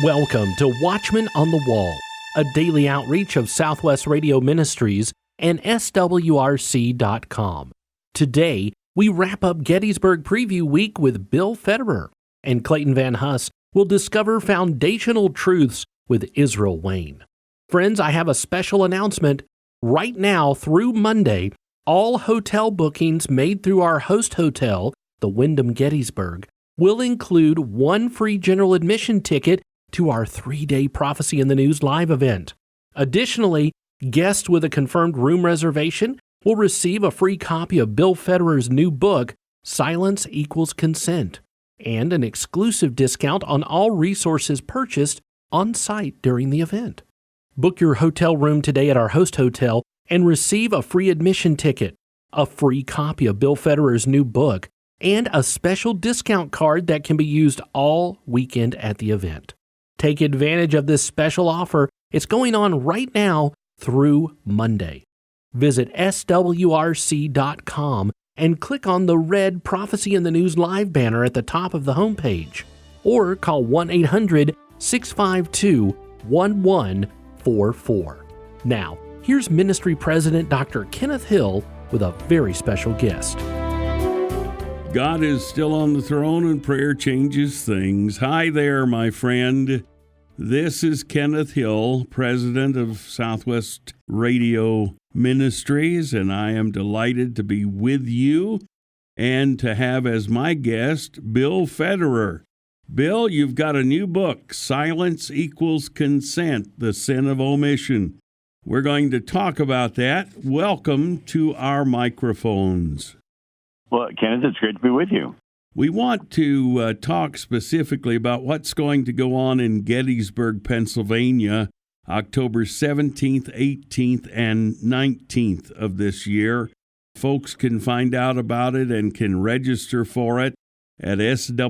Welcome to Watchman on the Wall, a daily outreach of Southwest Radio Ministries and SWRC.com. Today, we wrap up Gettysburg Preview Week with Bill Federer, and Clayton Van Huss will discover foundational truths with Israel Wayne. Friends, I have a special announcement. Right now, through Monday, all hotel bookings made through our host hotel, the Wyndham Gettysburg, will include one free general admission ticket to our 3-day Prophecy in the News live event. Additionally, guests with a confirmed room reservation will receive a free copy of Bill Federer's new book, Silence Equals Consent, and an exclusive discount on all resources purchased on site during the event. Book your hotel room today at our host hotel and receive a free admission ticket, a free copy of Bill Federer's new book, and a special discount card that can be used all weekend at the event. Take advantage of this special offer. It's going on right now through Monday. Visit SWRC.com and click on the red Prophecy in the News live banner at the top of the homepage, or call 1-800-652-1144. Now, here's Ministry President Dr. Kenneth Hill with a very special guest. God is still on the throne and prayer changes things. Hi there, my friend. This is Kenneth Hill, president of Southwest Radio Ministries, and I am delighted to be with you and to have as my guest Bill Federer. Bill, you've got a new book, Silence Equals Consent, The Sin of Omission. We're going to talk about that. Welcome to our microphones. Well, Kenneth, it's great to be with you. We want to talk specifically about what's going to go on in Gettysburg, Pennsylvania, October 17th, 18th, and 19th of this year. Folks can find out about it and can register for it at swrc.com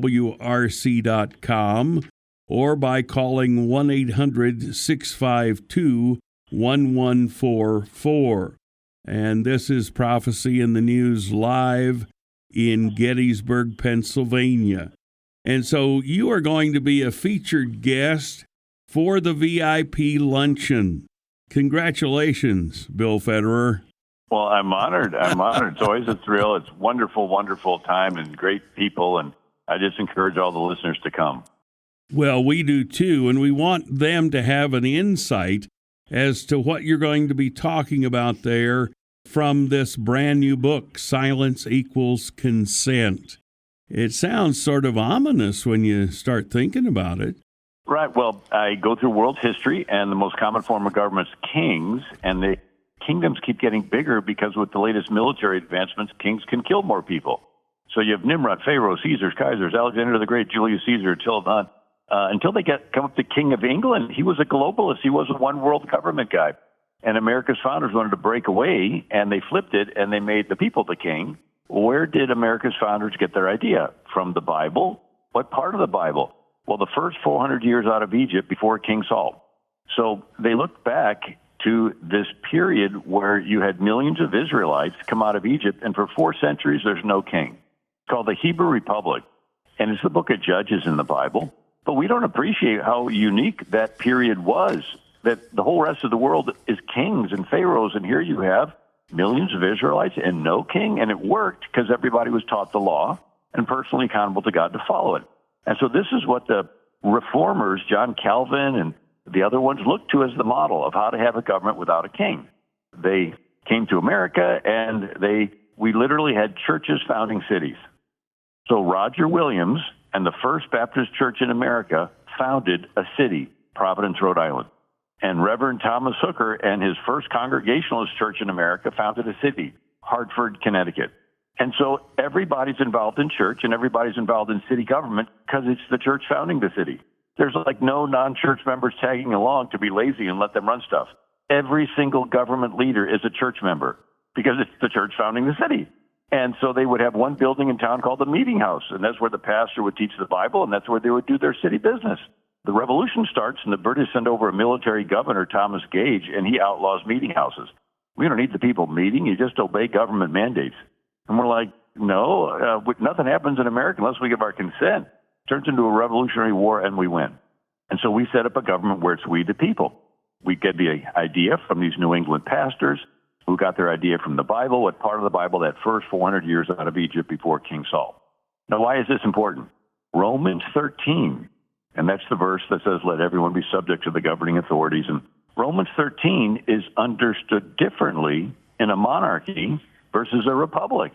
or by calling 1-800-652-1144. And this is Prophecy in the News live in Gettysburg, Pennsylvania. And so you are going to be a featured guest for the VIP luncheon. Congratulations, Bill Federer. Well, I'm honored. It's always a thrill. It's wonderful, wonderful time and great people. And I just encourage all the listeners to come. Well, we do too. And we want them to have an insight as to what you're going to be talking about there from this brand new book, Silence Equals Consent. It sounds sort of ominous when you start thinking about it. Right. Well, I go through world history, and the most common form of government is kings, and the kingdoms keep getting bigger because with the latest military advancements, kings can kill more people. So you have Nimrod, Pharaoh, Caesars, Kaisers, Alexander the Great, Julius Caesar, until they come up to King of England. He was a globalist. He was a one-world government guy. And America's founders wanted to break away, and they flipped it, and they made the people the king. Where did America's founders get their idea? From the Bible? What part of the Bible? Well, the first 400 years out of Egypt before King Saul. So they looked back to this period where you had millions of Israelites come out of Egypt, and for 4 centuries there's no king. It's called the Hebrew Republic, and it's the book of Judges in the Bible. But we don't appreciate how unique that period was, that the whole rest of the world is kings and pharaohs, and here you have millions of Israelites and no king, and it worked because everybody was taught the law and personally accountable to God to follow it. And so this is what the reformers, John Calvin and the other ones, looked to as the model of how to have a government without a king. They came to America, and we literally had churches founding cities. So Roger Williams and the First Baptist Church in America founded a city, Providence, Rhode Island. And Reverend Thomas Hooker and his First Congregationalist Church in America founded a city, Hartford, Connecticut. And so everybody's involved in church and everybody's involved in city government because it's the church founding the city. There's like no non-church members tagging along to be lazy and let them run stuff. Every single government leader is a church member because it's the church founding the city. And so they would have one building in town called the meeting house, and that's where the pastor would teach the Bible, and that's where they would do their city business. The revolution starts, and the British send over a military governor, Thomas Gage, and he outlaws meeting houses. We don't need the people meeting. You just obey government mandates. And we're like, no, nothing happens in America unless we give our consent. Turns into a revolutionary war, and we win. And so we set up a government where it's we the people. We get the idea from these New England pastors who got their idea from the Bible, what part of the Bible, that first 400 years out of Egypt before King Saul. Now, why is this important? Romans 13, and that's the verse that says, let everyone be subject to the governing authorities. And Romans 13 is understood differently in a monarchy versus a republic.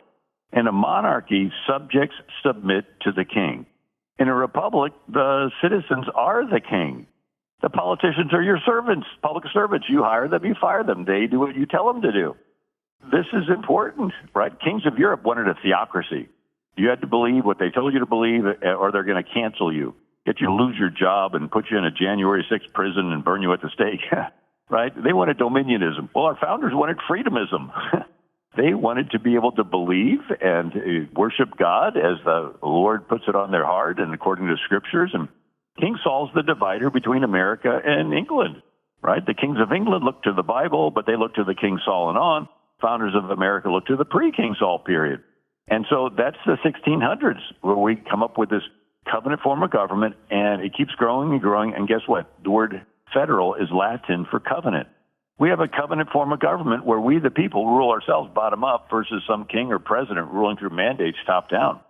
In a monarchy, subjects submit to the king. In a republic, the citizens are the king. The politicians are your servants, public servants. You hire them, you fire them. They do what you tell them to do. This is important, right? Kings of Europe wanted a theocracy. You had to believe what they told you to believe, or they're going to cancel you, get you to lose your job and put you in a January 6th prison and burn you at the stake, right? They wanted dominionism. Well, our founders wanted freedomism. They wanted to be able to believe and worship God as the Lord puts it on their heart and according to scriptures. And King Saul's the divider between America and England, right? The kings of England look to the Bible, but they look to the King Saul and on. Founders of America look to the pre-King Saul period. And so that's the 1600s where we come up with this covenant form of government, and it keeps growing and growing. And guess what? The word federal is Latin for covenant. We have a covenant form of government where we, the people, rule ourselves bottom up versus some king or president ruling through mandates top down.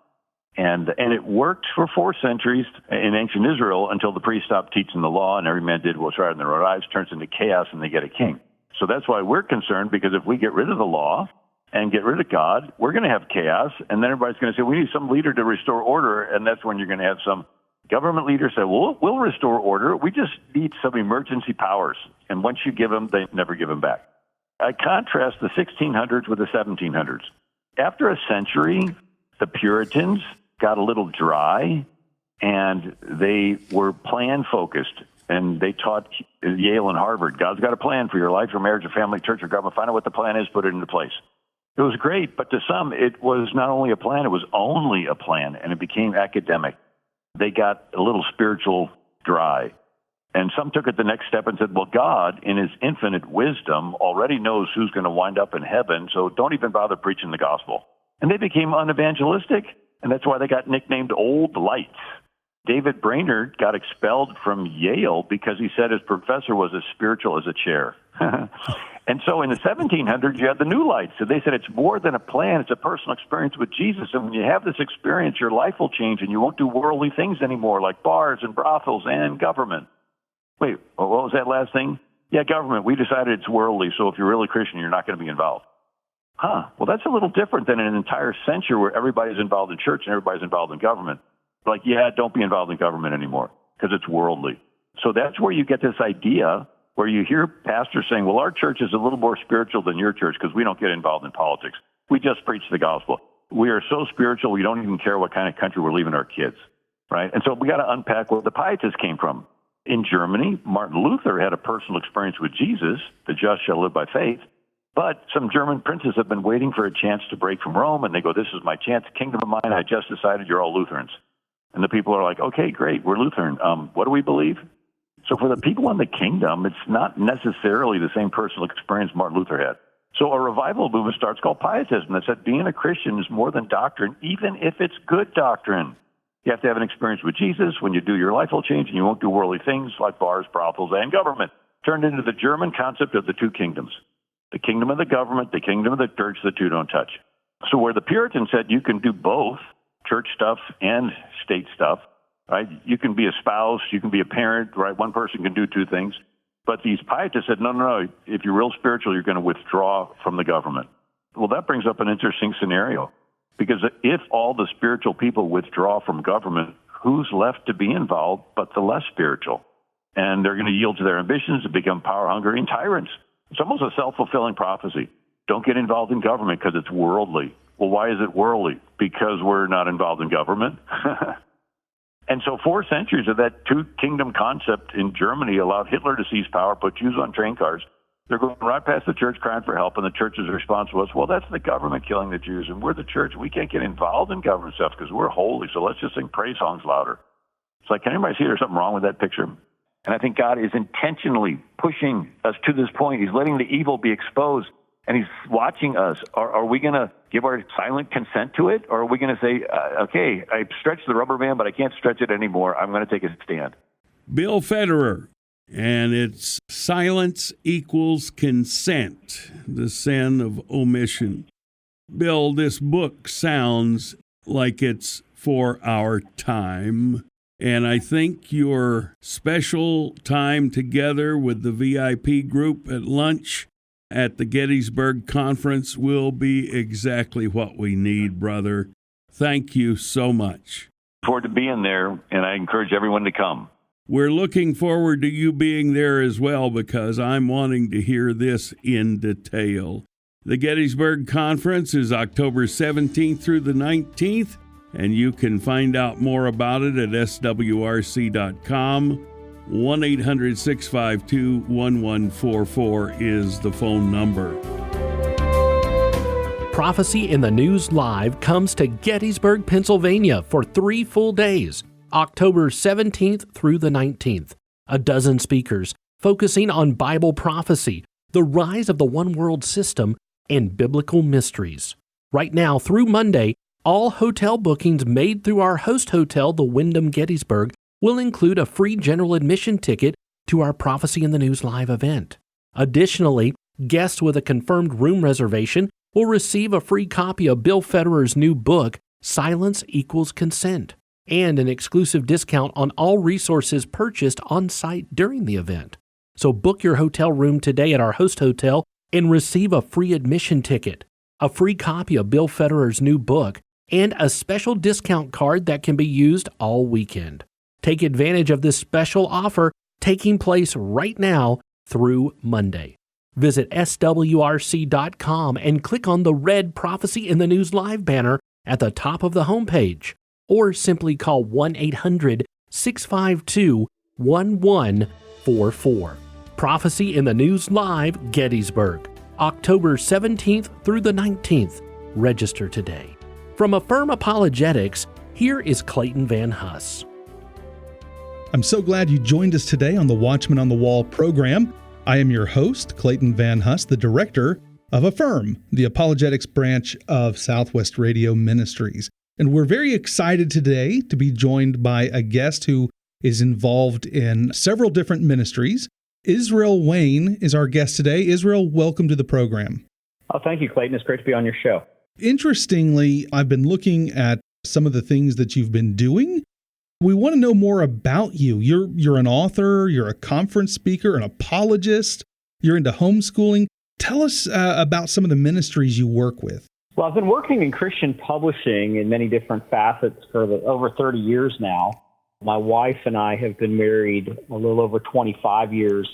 And it worked for 4 centuries in ancient Israel until the priests stopped teaching the law and every man did what's right in their own eyes, turns into chaos, and they get a king. So that's why we're concerned, because if we get rid of the law and get rid of God, we're going to have chaos, and then everybody's going to say, we need some leader to restore order, and that's when you're going to have some government leaders say, well, we'll restore order. We just need some emergency powers. And once you give them, they never give them back. I contrast the 1600s with the 1700s. After a century, the Puritans got a little dry, and they were plan-focused, and they taught Yale and Harvard, God's got a plan for your life, your marriage, your family, church, your government. Find out what the plan is, put it into place. It was great, but to some, it was not only a plan, it was only a plan, and it became academic. They got a little spiritual dry. And some took it the next step and said, well, God, in his infinite wisdom, already knows who's going to wind up in heaven, so don't even bother preaching the gospel. And they became unevangelistic, and that's why they got nicknamed Old Lights. David Brainerd got expelled from Yale because he said his professor was as spiritual as a chair. And so in the 1700s, you had the New Lights. So they said it's more than a plan. It's a personal experience with Jesus. And when you have this experience, your life will change, and you won't do worldly things anymore, like bars and brothels and government. Wait, what was that last thing? Yeah, government. We decided it's worldly, so if you're really Christian, you're not going to be involved. Well, that's a little different than an entire century where everybody's involved in church and everybody's involved in government. Like, yeah, don't be involved in government anymore because it's worldly. So that's where you get this idea where you hear pastors saying, well, our church is a little more spiritual than your church because we don't get involved in politics. We just preach the gospel. We are so spiritual, we don't even care what kind of country we're leaving our kids, right? And so we got to unpack where the pietists came from. In Germany, Martin Luther had a personal experience with Jesus, the just shall live by faith. But some German princes have been waiting for a chance to break from Rome, and they go, this is my chance, kingdom of mine, I just decided you're all Lutherans. And the people are like, okay, great, we're Lutheran. What do we believe? So for the people in the kingdom, it's not necessarily the same personal experience Martin Luther had. So a revival movement starts called Pietism that said being a Christian is more than doctrine, even if it's good doctrine. You have to have an experience with Jesus. When you do, your life will change, and you won't do worldly things like bars, brothels, and government. Turned into the German concept of the two kingdoms. The kingdom of the government, the kingdom of the church, the two don't touch. So where the Puritans said you can do both, church stuff and state stuff, right? You can be a spouse, you can be a parent, right? One person can do two things. But these pietists said, no. If you're real spiritual, you're going to withdraw from the government. Well, that brings up an interesting scenario. Because if all the spiritual people withdraw from government, who's left to be involved but the less spiritual? And they're going to yield to their ambitions and become power-hungry and tyrants. It's almost a self-fulfilling prophecy. Don't get involved in government because it's worldly. Well, why is it worldly? Because we're not involved in government. And so 4 centuries of that two-kingdom concept in Germany allowed Hitler to seize power, put Jews on train cars. They're going right past the church crying for help, and the church's response was, well, that's the government killing the Jews, and we're the church. We can't get involved in government stuff because we're holy, so let's just sing praise songs louder. It's like, can anybody see there's something wrong with that picture? And I think God is intentionally pushing us to this point. He's letting the evil be exposed, and he's watching us. Are we going to give our silent consent to it, or are we going to say, okay, I stretched the rubber band, but I can't stretch it anymore. I'm going to take a stand. Bill Federer, and it's Silence Equals Consent, the Sin of Omission. Bill, this book sounds like it's for our time, and I think your special time together with the VIP group at lunch at the Gettysburg Conference will be exactly what we need, brother. Thank you so much. Forward to being there, and I encourage everyone to come. We're looking forward to you being there as well, because I'm wanting to hear this in detail. The Gettysburg Conference is October 17th through the 19th, and you can find out more about it at swrc.com. 1-800-652-1144 is the phone number. Prophecy in the News Live comes to Gettysburg, Pennsylvania for 3 full days, October 17th through the 19th. A dozen speakers focusing on Bible prophecy, the rise of the one world system, and biblical mysteries. Right now through Monday, all hotel bookings made through our host hotel, the Wyndham Gettysburg, will include a free general admission ticket to our Prophecy in the News Live event. Additionally, guests with a confirmed room reservation will receive a free copy of Bill Federer's new book, Silence Equals Consent, and an exclusive discount on all resources purchased on site during the event. So book your hotel room today at our host hotel and receive a free admission ticket, a free copy of Bill Federer's new book, and a special discount card that can be used all weekend. Take advantage of this special offer taking place right now through Monday. Visit swrc.com and click on the red Prophecy in the News Live banner at the top of the homepage, or simply call 1-800-652-1144. Prophecy in the News Live, Gettysburg, October 17th through the 19th. Register today. From Affirm Apologetics, here is Clayton Van Huss. I'm so glad you joined us today on the Watchman on the Wall program. I am your host, Clayton Van Huss, the director of Affirm, the apologetics branch of Southwest Radio Ministries. And we're very excited today to be joined by a guest who is involved in several different ministries. Israel Wayne is our guest today. Israel, welcome to the program. Oh, thank you, Clayton. It's great to be on your show. Interestingly, I've been looking at some of the things that you've been doing. We want to know more about you. You're an author, you're a conference speaker, an apologist, you're into homeschooling. Tell us about some of the ministries you work with. Well, I've been working in Christian publishing in many different facets for over 30 years now. My wife and I have been married a little over 25 years.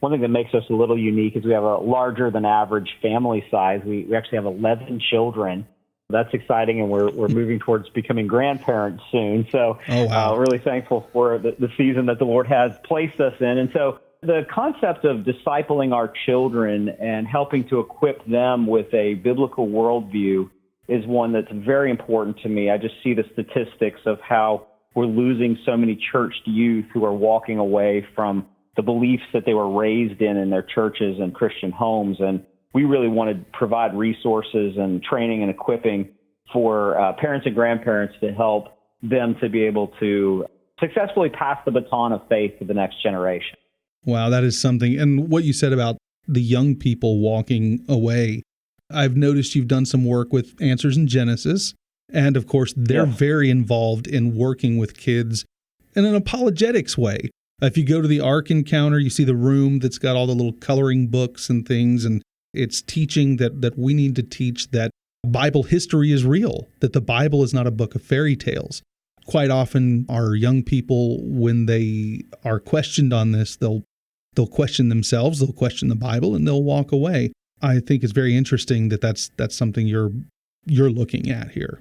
One thing that makes us a little unique is we have a larger than average family size. We actually have 11 children. That's exciting, and we're moving towards becoming grandparents soon. So really thankful for the season that the Lord has placed us in. And so the concept of discipling our children and helping to equip them with a biblical worldview is one that's very important to me. I just see the statistics of how we're losing so many church youth who are walking away from the beliefs that they were raised in their churches and Christian homes. And we really want to provide resources and training and equipping for parents and grandparents to help them to be able to successfully pass the baton of faith to the next generation. Wow, that is something. And what you said about the young people walking away, I've noticed you've done some work with Answers in Genesis. And of course, they're very involved in working with kids in an apologetics way. If you go to the Ark Encounter, you see the room that's got all the little coloring books and things, and it's teaching that we need to teach that Bible history is real, that the Bible is not a book of fairy tales. Quite often, our young people, when they are questioned on this, they'll question themselves, they'll question the Bible, and they'll walk away. I think it's very interesting that that's something you're looking at here.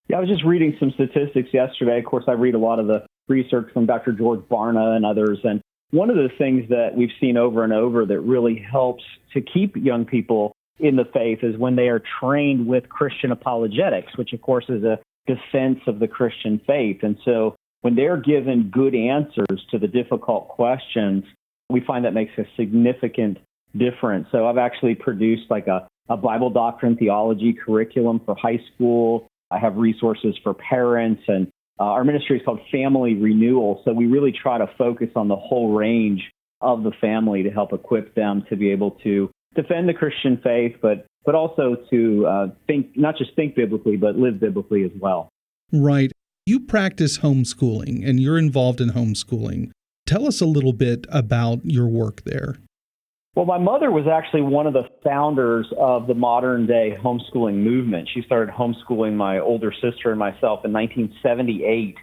Yeah, I was just reading some statistics yesterday. Of course, I read a lot of the research from Dr. George Barna and others, and one of the things that we've seen over and over that really helps to keep young people in the faith is when they are trained with Christian apologetics, which of course is a defense of the Christian faith. And so when they're given good answers to the difficult questions, we find that makes a significant difference. So I've actually produced like a Bible doctrine theology curriculum for high school. I have resources for parents and Our ministry is called Family Renewal. So we really try to focus on the whole range of the family to help equip them to be able to defend the Christian faith, but also to not just think biblically, but live biblically as well. Right. You practice homeschooling and you're involved in homeschooling. Tell us a little bit about your work there. Well, my mother was actually one of the founders of the modern day homeschooling movement. She started homeschooling my older sister and myself in 1978.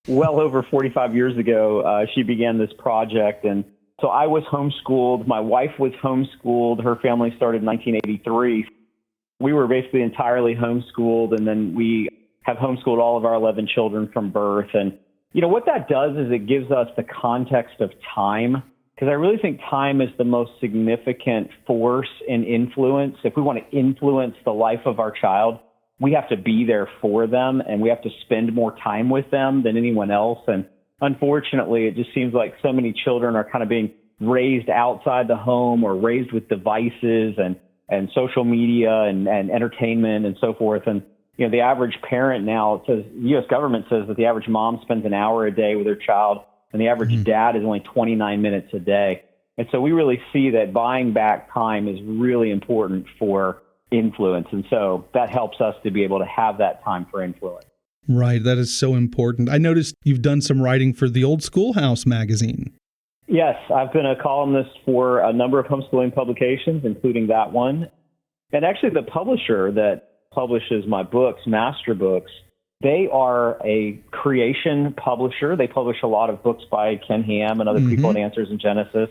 Well over 45 years ago, she began this project. And so I was homeschooled. My wife was homeschooled. Her family started in 1983. We were basically entirely homeschooled, and then we have homeschooled all of our 11 children from birth. And, what that does is it gives us the context of time, because I really think time is the most significant force and influence. If we want to influence the life of our child, we have to be there for them, and we have to spend more time with them than anyone else. And unfortunately, it just seems like so many children are kind of being raised outside the home or raised with devices and social media and entertainment and so forth. And, the average parent now, it says, the U.S. government says that the average mom spends an hour a day with her child, and the average dad is only 29 minutes a day. And so we really see that buying back time is really important for influence. And so that helps us to be able to have that time for influence. Right. That is so important. I noticed you've done some writing for the Old Schoolhouse magazine. Yes, I've been a columnist for a number of homeschooling publications, including that one. And actually, the publisher that publishes my books, Master Books, they are a creation publisher. They publish a lot of books by Ken Ham and other people at Answers in Genesis.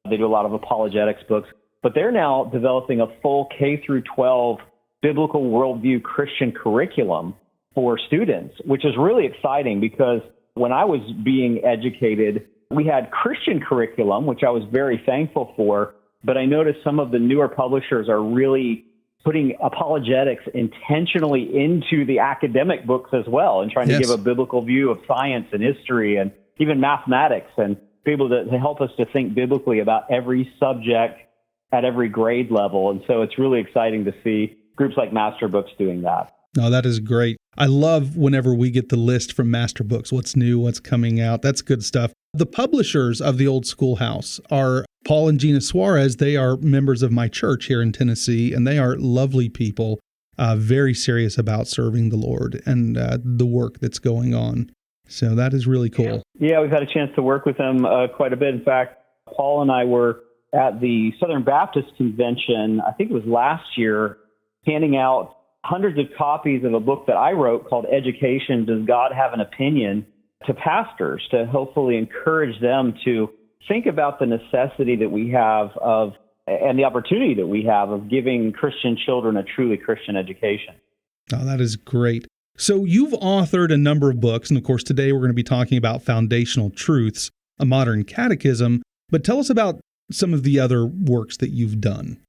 They do a lot of apologetics books. But they're now developing a full K through 12 biblical worldview Christian curriculum for students, which is really exciting because when I was being educated, we had Christian curriculum, which I was very thankful for, but I noticed some of the newer publishers are really putting apologetics intentionally into the academic books as well and trying to give a biblical view of science and history and even mathematics and be able to help us to think biblically about every subject at every grade level. And so it's really exciting to see groups like Master Books doing that. Oh, that is great. I love whenever we get the list from Master Books, what's new, what's coming out. That's good stuff. The publishers of the Old Schoolhouse are Paul and Gina Suarez. They are members of my church here in Tennessee, and they are lovely people, very serious about serving the Lord and the work that's going on. So that is really cool. Yeah, we've had a chance to work with them quite a bit. In fact, Paul and I were at the Southern Baptist Convention, I think it was last year, handing out hundreds of copies of a book that I wrote called Education, Does God Have an Opinion? To pastors to hopefully encourage them to think about the necessity that we have of and the opportunity that we have of giving Christian children a truly Christian education. Oh, that is great. So you've authored a number of books, and of course today we're going to be talking about Foundational Truths, a Modern Catechism, but tell us about some of the other works that you've done.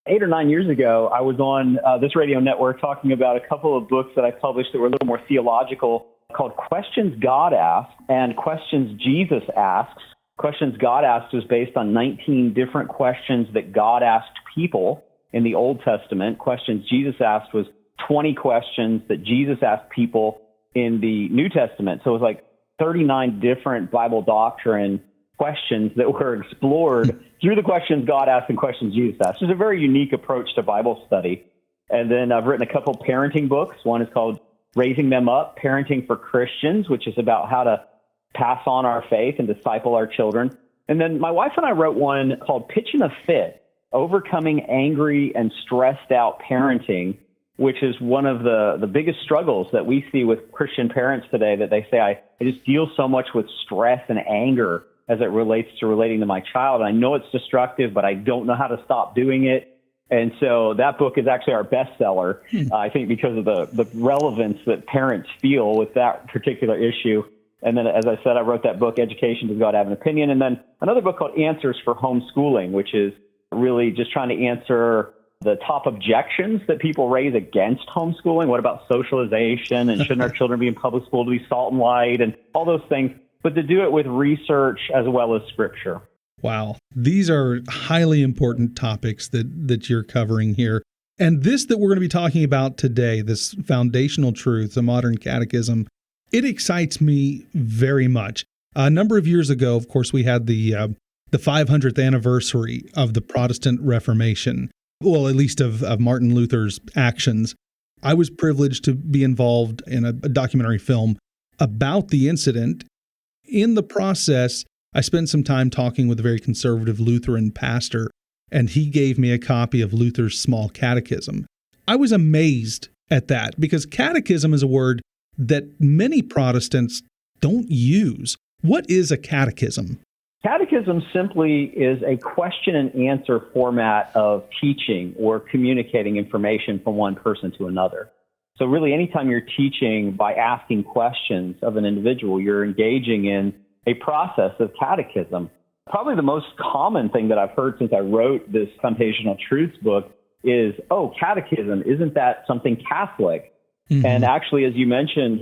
8 or 9 years ago, I was on this radio network talking about a couple of books that I published that were a little more theological, called Questions God Asks and Questions Jesus Asks. Questions God Asks was based on 19 different questions that God asked people in the Old Testament. Questions Jesus Asked was 20 questions that Jesus asked people in the New Testament. So it was like 39 different Bible doctrine questions that were explored through the questions God asked and questions Jesus asked. It's a very unique approach to Bible study. And then I've written a couple parenting books. One is called Raising Them Up, Parenting for Christians, which is about how to pass on our faith and disciple our children. And then my wife and I wrote one called Pitching a Fit, Overcoming Angry and Stressed Out Parenting, which is one of the biggest struggles that we see with Christian parents today, that they say, I just deal so much with stress and anger as it relates to relating to my child. And I know it's destructive, but I don't know how to stop doing it. And so that book is actually our bestseller, I think, because of the relevance that parents feel with that particular issue. And then, as I said, I wrote that book, Education, Does God Have an Opinion? And then another book called Answers for Homeschooling, which is really just trying to answer the top objections that people raise against homeschooling. What about socialization? And shouldn't our children be in public school to be salt and light? And all those things, but to do it with research as well as scripture. Wow. These are highly important topics that you're covering here. And this that we're going to be talking about today, this Foundational Truth, a Modern Catechism, It excites me very much. A number of years ago, of course, we had the 500th anniversary of the Protestant Reformation, well, at least of Martin Luther's actions. I was privileged to be involved in a documentary film about the incident. In the process, I spent some time talking with a very conservative Lutheran pastor, and he gave me a copy of Luther's Small Catechism. I was amazed at that because catechism is a word that many Protestants don't use. What is a catechism? Catechism simply is a question and answer format of teaching or communicating information from one person to another. So really, anytime you're teaching by asking questions of an individual, you're engaging in a process of catechism. Probably the most common thing that I've heard since I wrote this Foundational Truths book is, oh, catechism, isn't that something Catholic? Mm-hmm. And actually, as you mentioned,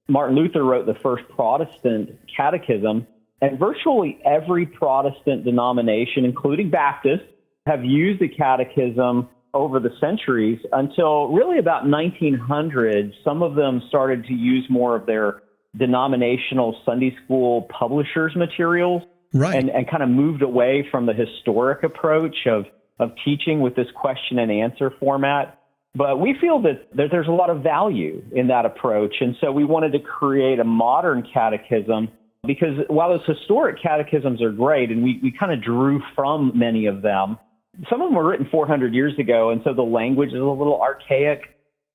Martin Luther wrote the first Protestant catechism, and virtually every Protestant denomination, including Baptists, have used the catechism over the centuries until really about 1900. Some of them started to use more of their denominational Sunday school publishers' materials, right, and kind of moved away from the historic approach of teaching with this question and answer format. But we feel that there's a lot of value in that approach. And so we wanted to create a modern catechism because while those historic catechisms are great, and we kind of drew from many of them, some of them were written 400 years ago, and so the language is a little archaic.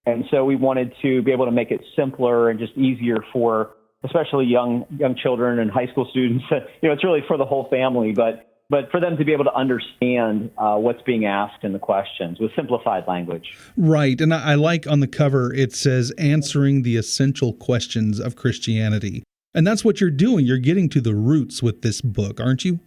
And so we wanted to be able to make it simpler and just easier for especially young children and high school students. It's really for the whole family, but for them to be able to understand what's being asked in the questions with simplified language. Right. And I like on the cover, it says, answering the essential questions of Christianity. And that's what you're doing. You're getting to the roots with this book, aren't you?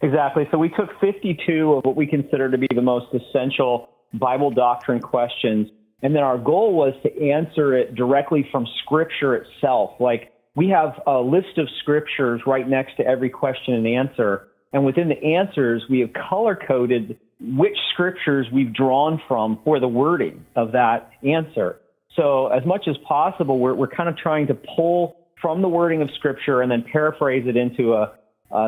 Exactly. So we took 52 of what we consider to be the most essential Bible doctrine questions. And then our goal was to answer it directly from Scripture itself. Like, we have a list of scriptures right next to every question and answer. And within the answers, we have color-coded which scriptures we've drawn from for the wording of that answer. So as much as possible, we're kind of trying to pull from the wording of Scripture and then paraphrase it into a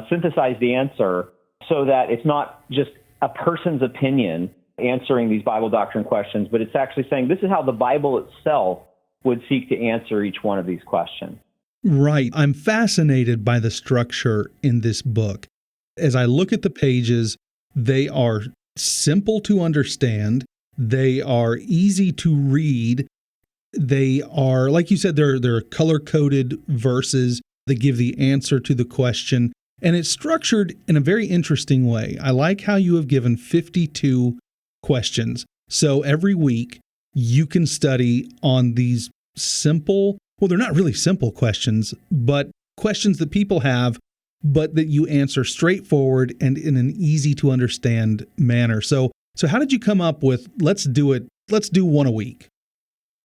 synthesized answer so that it's not just a person's opinion answering these Bible doctrine questions, but it's actually saying this is how the Bible itself would seek to answer each one of these questions. Right. I'm fascinated by the structure in this book. As I look at the pages, they are simple to understand. They are easy to read. They are, like you said, they're color-coded verses that give the answer to the question. And it's structured in a very interesting way. I like how you have given 52 questions. So every week you can study on these simple, well, they're not really simple questions, but questions that people have, but that you answer straightforward and in an easy to understand manner. So how did you come up with, let's do one a week?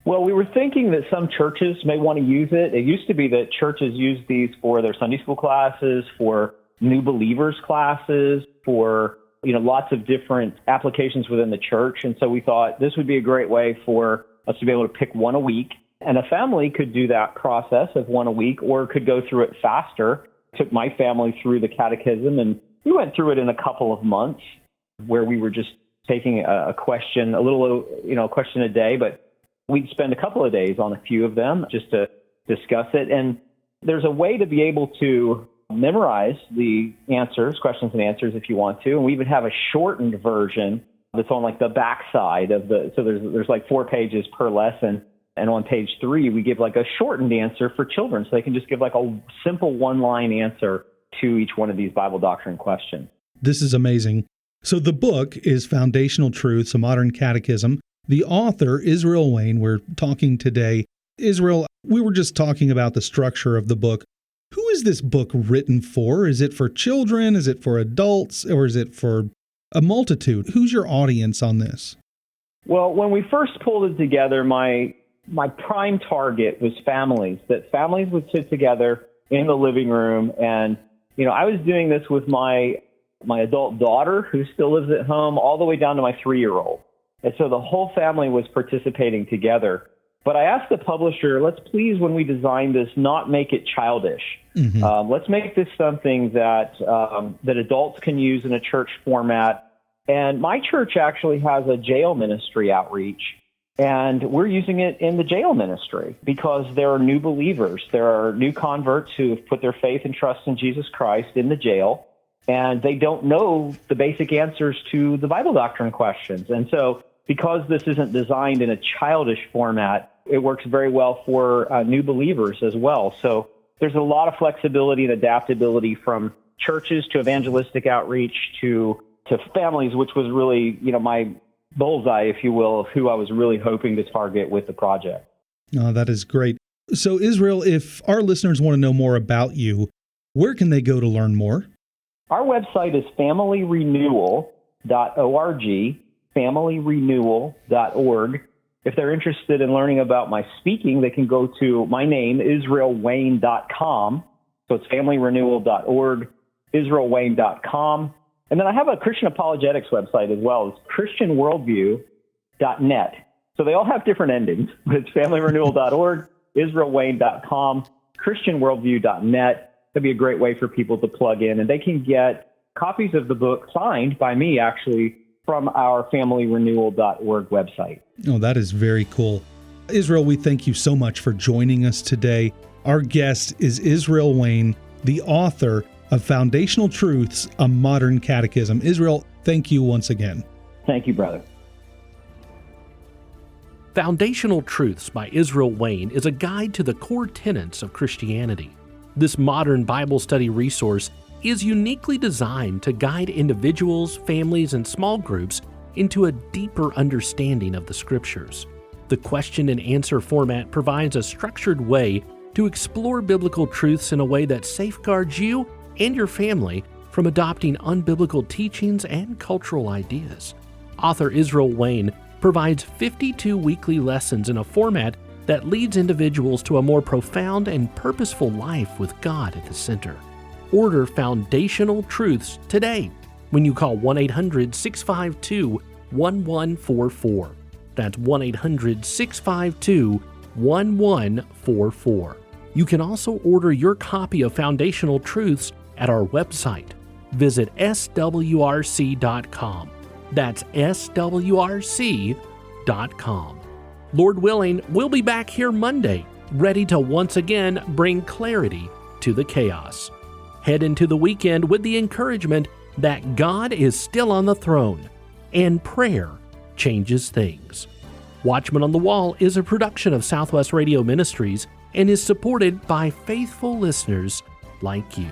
Well, we were thinking that some churches may want to use it. It used to be that churches used these for their Sunday school classes, for new believers classes, for lots of different applications within the church. And so we thought this would be a great way for us to be able to pick one a week. And a family could do that process of one a week or could go through it faster. Took my family through the catechism, and we went through it in a couple of months where we were just taking a question, a question a day, but we'd spend a couple of days on a few of them just to discuss it. And there's a way to be able to memorize the answers, questions and answers if you want to. And we even have a shortened version that's on like the backside of so there's like 4 pages per lesson. And on page 3, we give like a shortened answer for children. So they can just give like a simple one-line answer to each one of these Bible doctrine questions. This is amazing. So the book is Foundational Truths, a Modern Catechism. The author, Israel Wayne, we're talking today. Israel, we were just talking about the structure of the book. Who is this book written for? Is it for children? Is it for adults? Or is it for a multitude? Who's your audience on this? Well, when we first pulled it together, my prime target was families, that families would sit together in the living room. And, I was doing this with my adult daughter, who still lives at home, all the way down to my 3-year-old. And so the whole family was participating together. But I asked the publisher, let's please, when we design this, not make it childish. Let's make this something that that adults can use in a church format. And my church actually has a jail ministry outreach, and we're using it in the jail ministry because there are new believers. There are new converts who have put their faith and trust in Jesus Christ in the jail, and they don't know the basic answers to the Bible doctrine questions. And so because this isn't designed in a childish format, it works very well for new believers as well. So there's a lot of flexibility and adaptability from churches to evangelistic outreach to families, which was really, my bullseye, if you will, of who I was really hoping to target with the project. Oh, that is great. So Israel, if our listeners want to know more about you, where can they go to learn more? Our website is familyrenewal.org, familyrenewal.org. If they're interested in learning about my speaking, they can go to my name, israelwayne.com. So it's familyrenewal.org, israelwayne.com. And then I have a Christian apologetics website as well. It's christianworldview.net. So they all have different endings, but it's familyrenewal.org, israelwayne.com, christianworldview.net. That'd be a great way for people to plug in. And they can get copies of the book signed by me, actually, from our familyrenewal.org website. Oh, that is very cool. Israel, we thank you so much for joining us today. Our guest is Israel Wayne, the author of Foundational Truths, A Modern Catechism. Israel, thank you once again. Thank you, brother. Foundational Truths by Israel Wayne is a guide to the core tenets of Christianity. This modern Bible study resource is uniquely designed to guide individuals, families, and small groups into a deeper understanding of the Scriptures. The question and answer format provides a structured way to explore biblical truths in a way that safeguards you and your family from adopting unbiblical teachings and cultural ideas. Author Israel Wayne provides 52 weekly lessons in a format that leads individuals to a more profound and purposeful life with God at the center. Order Foundational Truths today when you call 1-800-652-1144. That's 1-800-652-1144. You can also order your copy of Foundational Truths at our website. Visit swrc.com. That's swrc.com. Lord willing, we'll be back here Monday, ready to once again bring clarity to the chaos. Head into the weekend with the encouragement that God is still on the throne and prayer changes things. Watchman on the Wall is a production of Southwest Radio Ministries and is supported by faithful listeners like you.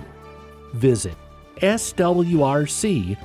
Visit swrc.com.